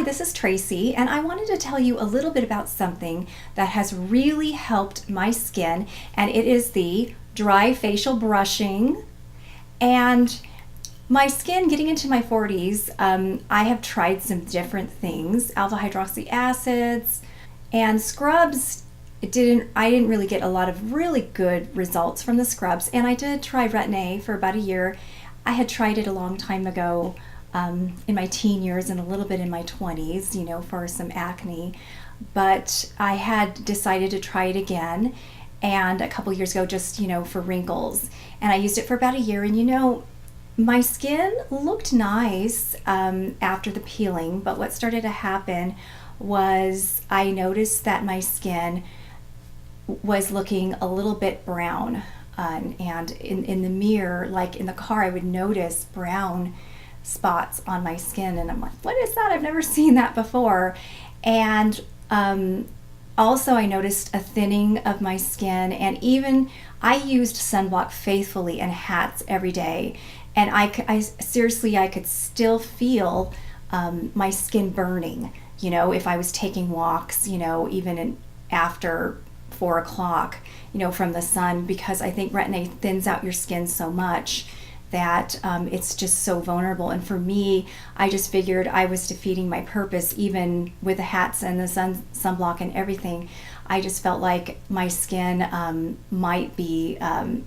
this is Tracy, and I wanted to tell you a little bit about something that has really helped my skin, and it is the dry facial brushing. And my skin, getting into my 40s, I have tried some different things, alpha hydroxy acids and scrubs. I didn't really get a lot of really good results from the scrubs, and I did try Retin-A for about a year. I had tried it a long time ago, in my teen years and a little bit in my 20s, for some acne, but I had decided to try it again, and a couple years ago, just for wrinkles, and I used it for about a year, and my skin looked nice after the peeling, but what started to happen was I noticed that my skin was looking a little bit brown, and in the mirror, like in the car, I would notice brown spots on my skin, and I'm like, what is that? I've never seen that before. And also I noticed a thinning of my skin, and even I used sunblock faithfully and hats every day, and I seriously, I could still feel my skin burning, if I was taking walks, even after 4 o'clock, from the sun, because I think Retin-A thins out your skin so much that it's just so vulnerable. And for me, I just figured I was defeating my purpose, even with the hats and the sunblock and everything. I just felt like my skin might be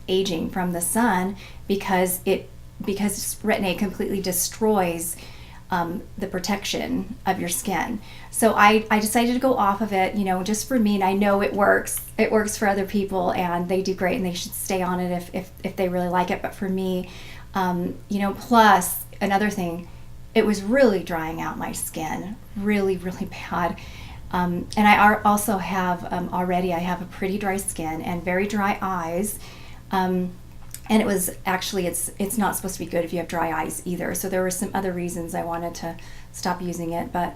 aging from the sun because Retin-A completely destroys the protection of your skin. So I decided to go off of it, just for me, and I know it works. It works for other people, and they do great, and they should stay on it if they really like it. But for me, plus another thing, it was really drying out my skin, really, really bad. And I also have already, I have a pretty dry skin and very dry eyes. And it was actually, it's not supposed to be good if you have dry eyes either. So there were some other reasons I wanted to stop using it. But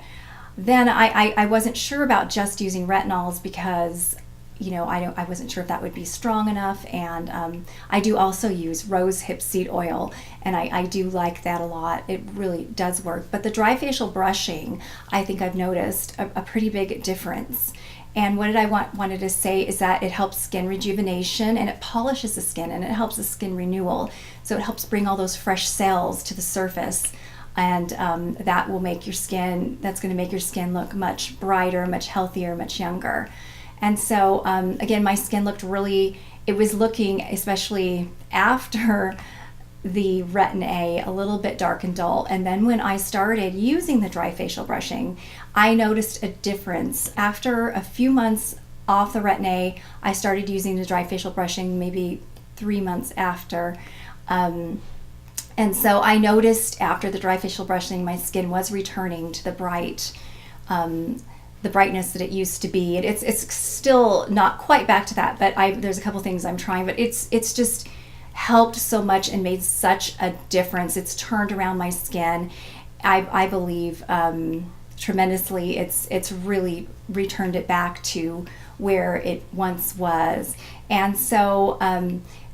then I wasn't sure about just using retinols because, I wasn't sure if that would be strong enough. And I do also use rose hip seed oil, and I do like that a lot. It really does work. But the dry facial brushing, I think I've noticed a pretty big difference. And what did I wanted to say is that it helps skin rejuvenation, and it polishes the skin, and it helps the skin renewal. So it helps bring all those fresh cells to the surface, and that will make your skin, that's going to make your skin look much brighter, much healthier, much younger. And so again, my skin looked really, it was looking, especially after the Retin-A, a little bit dark and dull. And then when I started using the dry facial brushing, I noticed a difference. After a few months off the Retin-A, I started using the dry facial brushing maybe 3 months after. And so I noticed after the dry facial brushing, my skin was returning to the brightness that it used to be. It's still not quite back to that, but there's a couple things I'm trying, but it's just helped so much and made such a difference. It's turned around my skin, I believe, tremendously. It's really returned it back to where it once was. And so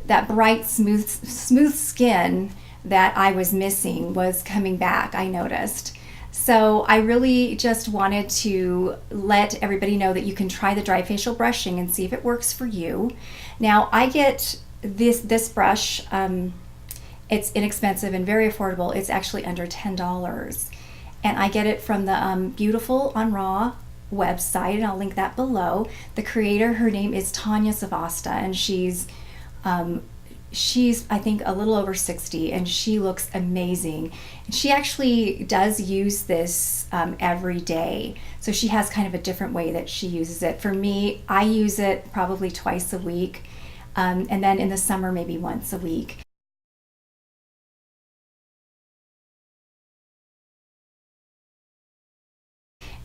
that bright, smooth skin that I was missing was coming back, I noticed. So I really just wanted to let everybody know that you can try the dry facial brushing and see if it works for you. Now, I get this brush, it's inexpensive and very affordable. It's actually under $10, and I get it from the Beautiful on Raw website, and I'll link that below. The creator, her name is Tanya Savasta, and she's I think a little over 60, and she looks amazing. And she actually does use this every day, so she has kind of a different way that she uses it. For me, I use it probably twice a week. And then in the summer, maybe once a week.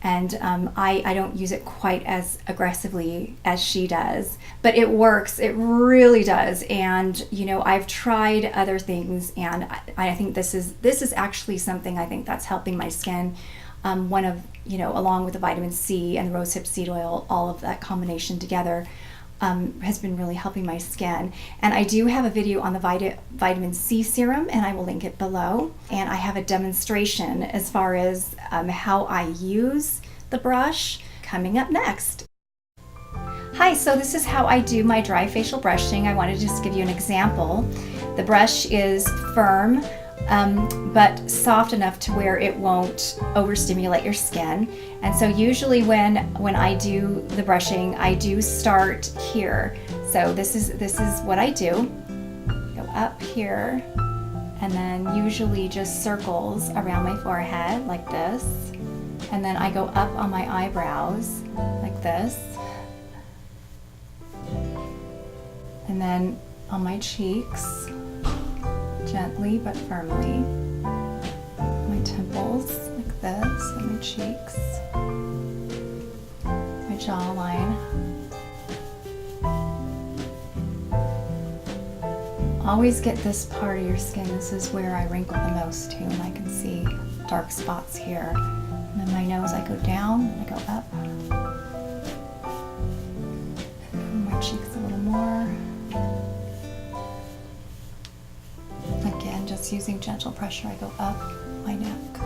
And I don't use it quite as aggressively as she does, but it works. It really does. And I've tried other things, and I think this is actually something I think that's helping my skin. Along with the vitamin C and the rosehip seed oil, all of that combination together, has been really helping my skin. And I do have a video on the Vitamin C Serum, and I will link it below. And I have a demonstration as far as how I use the brush coming up next. Hi, so this is how I do my dry facial brushing. I wanted to just give you an example. The brush is firm, but soft enough to where it won't overstimulate your skin. And so usually when I do the brushing, I do start here. So this is what I do. Go up here, and then usually just circles around my forehead like this. And then I go up on my eyebrows like this. And then on my cheeks, gently but firmly. My temples like this, and my cheeks. My jawline. Always get this part of your skin. This is where I wrinkle the most too, and I can see dark spots here. And then my nose, I go down, I go up. And my cheeks a little more. Again, just using gentle pressure, I go up my neck.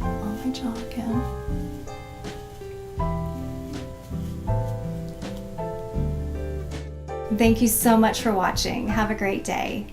On my jaw again. Thank you so much for watching. Have a great day.